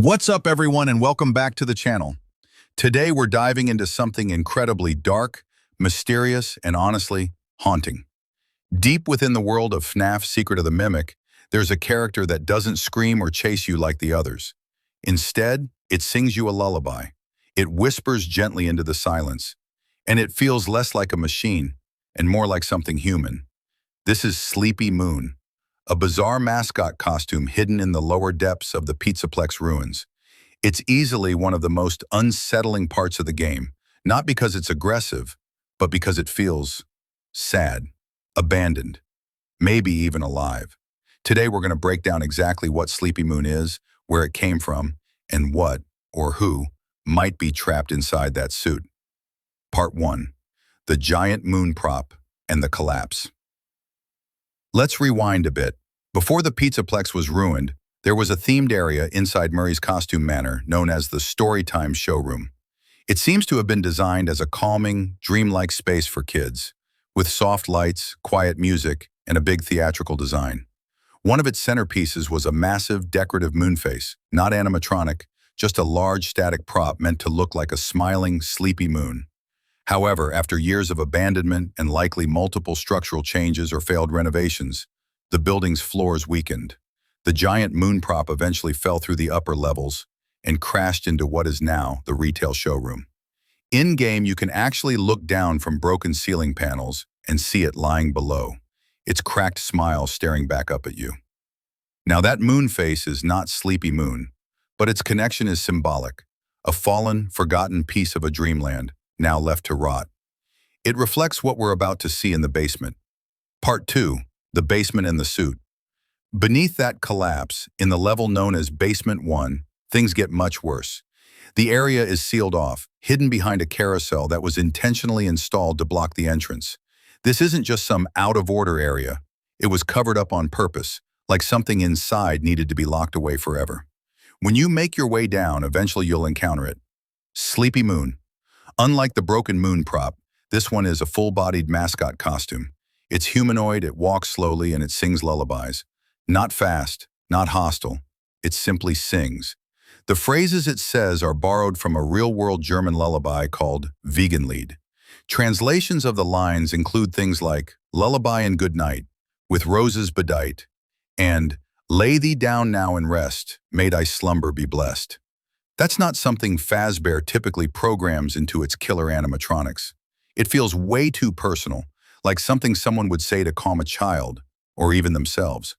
What's up, everyone, and welcome back to the channel. Today, we're diving into something incredibly dark, mysterious, and honestly, haunting. Deep within the world of FNAF Secret of the Mimic, there's a character that doesn't scream or chase you like the others. Instead, it sings you a lullaby. It whispers gently into the silence, and it feels less like a machine and more like something human. This is Sleepy Moon, a bizarre mascot costume hidden in the lower depths of the Pizzaplex ruins. It's easily one of the most unsettling parts of the game, not because it's aggressive, but because it feels sad, abandoned, maybe even alive. Today we're going to break down exactly what Sleepy Moon is, where it came from, and what, or who, might be trapped inside that suit. Part 1. The giant moon prop and the collapse. Let's rewind a bit. Before the Pizzaplex was ruined, there was a themed area inside Murray's Costume Manor known as the Storytime Showroom. It seems to have been designed as a calming, dreamlike space for kids, with soft lights, quiet music, and a big theatrical design. One of its centerpieces was a massive, decorative moon face, not animatronic, just a large static prop meant to look like a smiling, sleepy moon. However, after years of abandonment and likely multiple structural changes or failed renovations, the building's floors weakened. The giant moon prop eventually fell through the upper levels and crashed into what is now the retail showroom. In-game, you can actually look down from broken ceiling panels and see it lying below, its cracked smile staring back up at you. Now that moon face is not Sleepy Moon, but its connection is symbolic, a fallen, forgotten piece of a dreamland, now left to rot. It reflects what we're about to see in the basement. Part 2, the basement and the suit. Beneath that collapse, in the level known as Basement 1, things get much worse. The area is sealed off, hidden behind a carousel that was intentionally installed to block the entrance. This isn't just some out-of-order area. It was covered up on purpose, like something inside needed to be locked away forever. When you make your way down, eventually you'll encounter it. Sleepy Moon. Unlike the broken moon prop, this one is a full-bodied mascot costume. It's humanoid, it walks slowly, and it sings lullabies. Not fast, not hostile. It simply sings. The phrases it says are borrowed from a real-world German lullaby called Veganlied. Translations of the lines include things like "Lullaby and good night," "With roses bedight," and "Lay thee down now and rest, may thy slumber be blessed." That's not something Fazbear typically programs into its killer animatronics. It feels way too personal, like something someone would say to calm a child, or even themselves.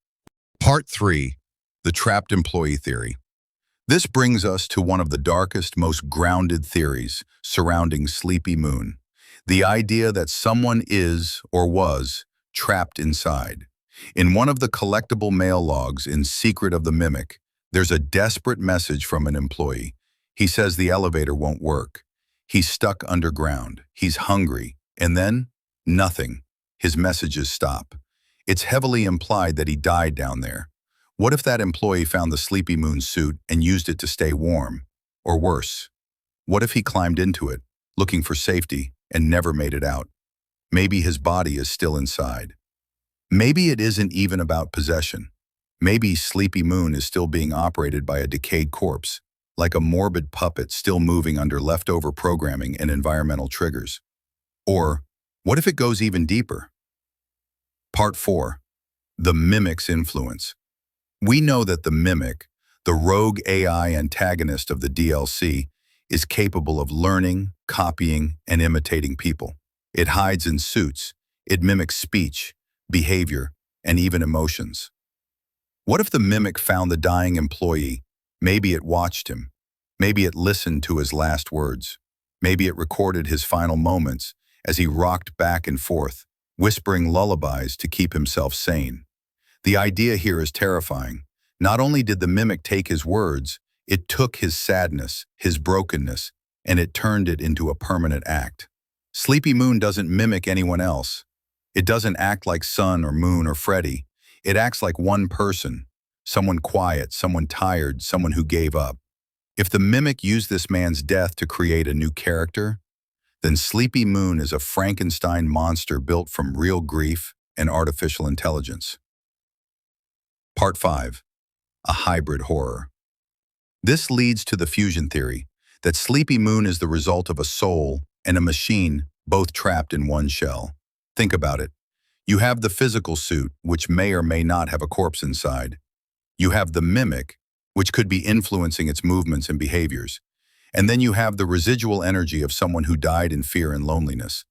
Part 3. The Trapped Employee Theory. This brings us to one of the darkest, most grounded theories surrounding Sleepy Moon. The idea that someone is, or was, trapped inside. In one of the collectible mail logs in Secret of the Mimic, there's a desperate message from an employee. He says the elevator won't work. He's stuck underground. He's hungry. And then, nothing. His messages stop. It's heavily implied that he died down there. What if that employee found the Sleepy Moon suit and used it to stay warm? Or worse, what if he climbed into it, looking for safety, and never made it out? Maybe his body is still inside. Maybe it isn't even about possession. Maybe Sleepy Moon is still being operated by a decayed corpse, like a morbid puppet still moving under leftover programming and environmental triggers. Or, what if it goes even deeper? Part 4. The Mimic's Influence. We know that the Mimic, the rogue AI antagonist of the DLC, is capable of learning, copying, and imitating people. It hides in suits. It mimics speech, behavior, and even emotions. What if the Mimic found the dying employee? Maybe it watched him. Maybe it listened to his last words. Maybe it recorded his final moments as he rocked back and forth, whispering lullabies to keep himself sane. The idea here is terrifying. Not only did the Mimic take his words, it took his sadness, his brokenness, and it turned it into a permanent act. Sleepy Moon doesn't mimic anyone else. It doesn't act like Sun or Moon or Freddy. It acts like one person, someone quiet, someone tired, someone who gave up. If the Mimic used this man's death to create a new character, then Sleepy Moon is a Frankenstein monster built from real grief and artificial intelligence. Part 5. A hybrid horror. This leads to the fusion theory, that Sleepy Moon is the result of a soul and a machine both trapped in one shell. Think about it. You have the physical suit, which may or may not have a corpse inside. You have the mimic, which could be influencing its movements and behaviors. And then you have the residual energy of someone who died in fear and loneliness.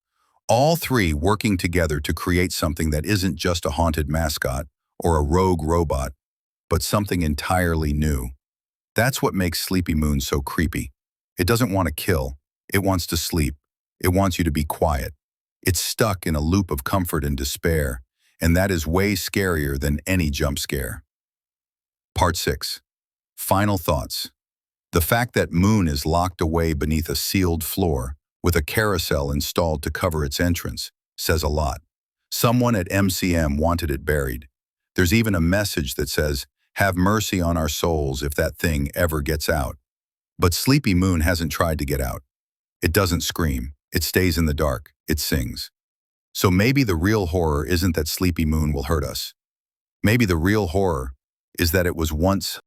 All three working together to create something that isn't just a haunted mascot or a rogue robot, but something entirely new. That's what makes Sleepy Moon so creepy. It doesn't want to kill. It wants to sleep. It wants you to be quiet. It's stuck in a loop of comfort and despair, and that is way scarier than any jump scare. Part 6. Final thoughts. The fact that Moon is locked away beneath a sealed floor with a carousel installed to cover its entrance says a lot. Someone at MCM wanted it buried. There's even a message that says, "Have mercy on our souls if that thing ever gets out." But Sleepy Moon hasn't tried to get out. It doesn't scream. It stays in the dark. It sings. So maybe the real horror isn't that Sleepy Moon will hurt us. Maybe the real horror is that it was once